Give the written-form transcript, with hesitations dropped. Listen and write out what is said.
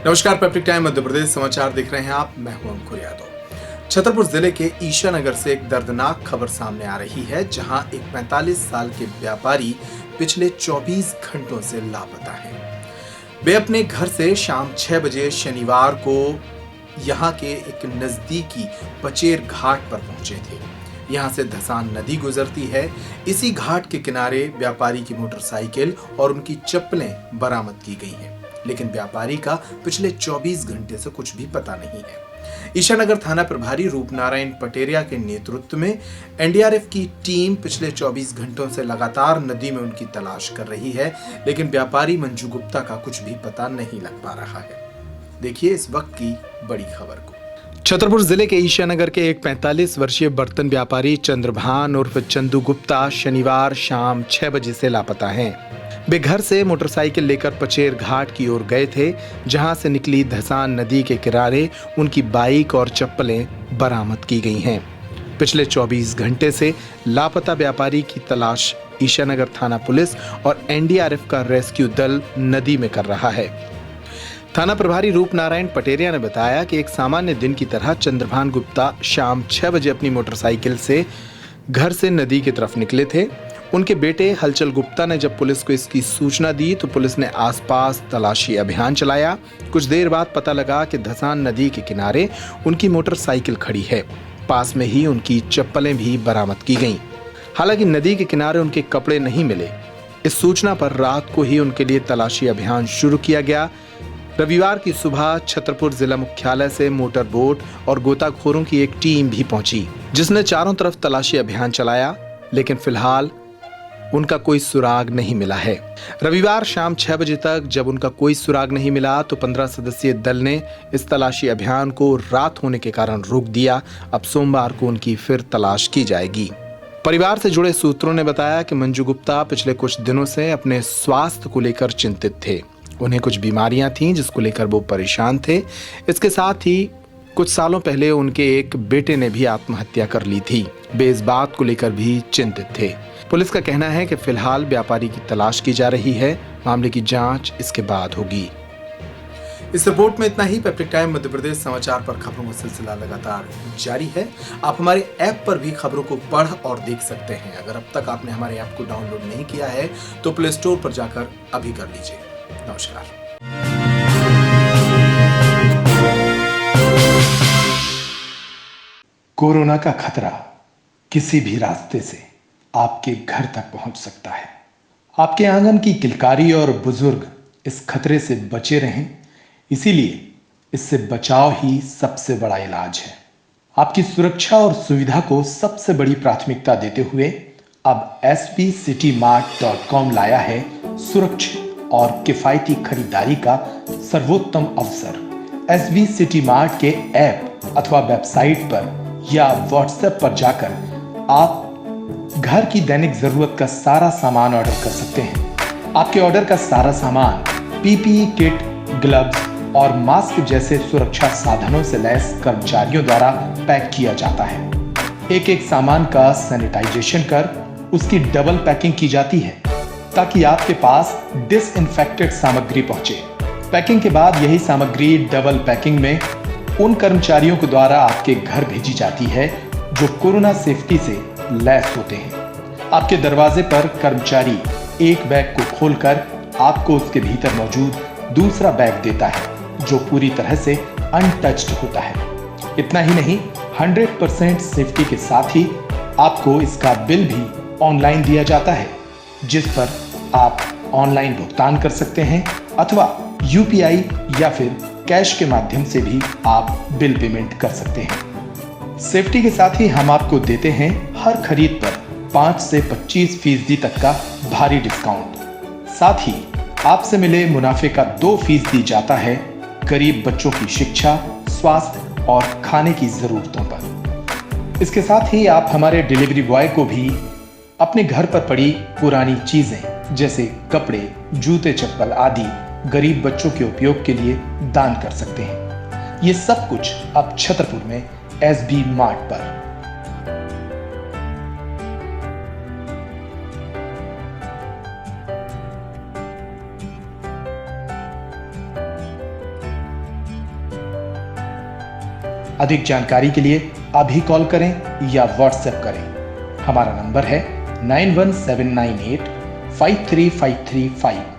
नमस्कार, peptic time Madhya Pradesh समाचार देख रहे हैं आप। मैं हूं अंकुर यादव। छतरपुर जिले के ईशानगर से एक दर्दनाक खबर सामने आ रही है, जहां एक 45 साल के व्यापारी पिछले 24 घंटों से लापता हैं। वे अपने घर से शाम 6 बजे शनिवार को यहां के एक नजदीकी पचेर घाट पर पहुंचे थे। यहां से धसान नदी गुजरती है। इसी घाट के किनारे व्यापारी की मोटरसाइकिल और उनकी चप्पलें बरामद की गई हैं, लेकिन व्यापारी का पिछले 24 घंटे से कुछ भी पता नहीं है। ईशानगर थाना प्रभारी रूपनारायण पटेरिया के नेतृत्व में एनडीआरएफ की टीम पिछले 24 घंटों से लगातार नदी में उनकी तलाश कर रही है, लेकिन व्यापारी मंजू गुप्ता का कुछ भी पता नहीं लग पा रहा है। देखिए इस वक्त की बड़ी खबर को। छतरपुर जिले के ईशानगर के एक 45 वर्षीय बर्तन व्यापारी चंद्रभान उर्फ चंदू गुप्ता शनिवार शाम 6 बजे से लापता हैं। वे घर से मोटरसाइकिल लेकर पचेर घाट की ओर गए थे, जहां से निकली धसान नदी के किनारे उनकी बाइक और चप्पलें बरामद की गई हैं। पिछले 24 घंटे से लापता व्यापारी की तलाश ईशानगर थाना पुलिस और एनडीआरएफ का रेस्क्यू दल नदी में कर रहा है। थाना प्रभारी रूपनारायण पटेरिया ने बताया कि एक सामान्य दिन की तरह चंद्रभान गुप्ता शाम 6 बजे अपनी मोटरसाइकिल से घर से नदी की तरफ निकले थे। उनके बेटे हलचल गुप्ता ने जब पुलिस को इसकी सूचना दी तो पुलिस ने आसपास तलाशी अभियान चलाया। कुछ देर बाद पता लगा कि धसान नदी के किनारे उनकी मोटरसाइकिल खड़ी है। पास में ही उनकी चप्पलें भी बरामद की गईं। हालांकि नदी के किनारे उनके कपड़े नहीं मिले। इस सूचना पर रात को ही उनके लिए तलाशी अभियान शुरू किया गया। रविवार की सुबह छतरपुर जिला मुख्यालय से मोटर बोट और गोताखोरों की एक टीम भी पहुंची, जिसने चारों तरफ तलाशी अभियान चलाया, लेकिन फिलहाल उनका कोई सुराग नहीं मिला है। रविवार शाम 6 बजे तक जब उनका कोई सुराग नहीं मिला तो 15 सदस्यीय दल ने इस तलाशी अभियान को रात होने के कारण रोक दिया। अब सोमवार को उनकी फिर तलाश की जाएगी। परिवार से जुड़े सूत्रों ने बताया कि मंजू गुप्ता पिछले कुछ दिनों से अपने स्वास्थ्य को लेकर चिंतित थे। उन्हें कुछ बीमारियां थीं जिसको लेकर वो परेशान थे। इसके साथ ही कुछ सालों पहले उनके एक बेटे ने भी आत्महत्या कर ली थी। वे इस बात को लेकर भी चिंतित थे। पुलिस का कहना है कि फिलहाल व्यापारी की तलाश की जा रही है। मामले की जांच इसके बाद होगी। इस रिपोर्ट में इतना ही। पैप्टिक टाइम मध्य प्रदेश समाचार पर खबरों का सिलसिला लगातार जारी है। आप हमारे ऐप पर भी खबरों को पढ़ और देख सकते हैं। अगर अब तक आपने हमारे ऐप को डाउनलोड नहीं किया है तो प्ले स्टोर पर जाकर अभी कर लीजिए। नमस्कार। कोरोना का खतरा किसी भी रास्ते से आपके घर तक पहुंच सकता है। आपके आंगन की किलकारी और बुजुर्ग इस खतरे से बचे रहें, इसीलिए इससे बचाव ही सबसे बड़ा इलाज है। आपकी सुरक्षा और सुविधा को सबसे बड़ी प्राथमिकता देते हुए अब svcitymart.com लाया है सुरक्षित और किफायती खरीदारी का सर्वोत्तम अवसर। SV City Mart के ऐप अथवा वेबसाइट पर या व्हाट्सएप पर जाकर आप घर की दैनिक जरूरत का सारा सामान ऑर्डर कर सकते हैं। आपके ऑर्डर का सारा सामान पीपीई किट, ग्लव्स और मास्क जैसे सुरक्षा साधनों से लैस कर्मचारियों द्वारा पैक किया जाता है। एक एक सामान का सैनिटाइजेशन कर उसकी डबल पैकिंग की जाती है ताकि आपके पास डिसइंफेक्टेड सामग्री पहुंचे। पैकिंग के बाद यही सामग्री डबल पैकिंग में उन कर्मचारियों के द्वारा आपके घर भेजी जाती है जो कोरोना सेफ्टी से लैस होते हैं। आपके दरवाजे पर कर्मचारी एक बैग को खोलकर आपको उसके भीतर मौजूद दूसरा बैग देता है जो पूरी तरह से अनटच्ड होता है। इतना ही नहीं, 100% सेफ्टी के साथ ही आपको इसका बिल भी ऑनलाइन दिया जाता है, जिस पर आप ऑनलाइन भुगतान कर सकते हैं अथवा यूपीआई या फिर कैश के माध्यम से भी आप बिल पेमेंट कर सकते हैं। सेफ्टी के साथ ही हम आपको देते हैं हर खरीद पर 5 से 25% तक का भारी डिस्काउंट। साथ ही आपसे मिले मुनाफे का 2% जाता है गरीब बच्चों की शिक्षा, स्वास्थ्य और खाने की जरूरतों पर। इसके साथ ही आप हमारे डिलीवरी बॉय को भी अपने घर पर पड़ी पुरानी चीजें जैसे कपड़े, जूते, चप्पल आदि गरीब बच्चों के उपयोग के लिए दान कर सकते हैं। ये सब कुछ अब छतरपुर में SB मार्ट पर। अधिक जानकारी के लिए अभी कॉल करें या व्हाट्सएप करें। हमारा नंबर है 91798 53535।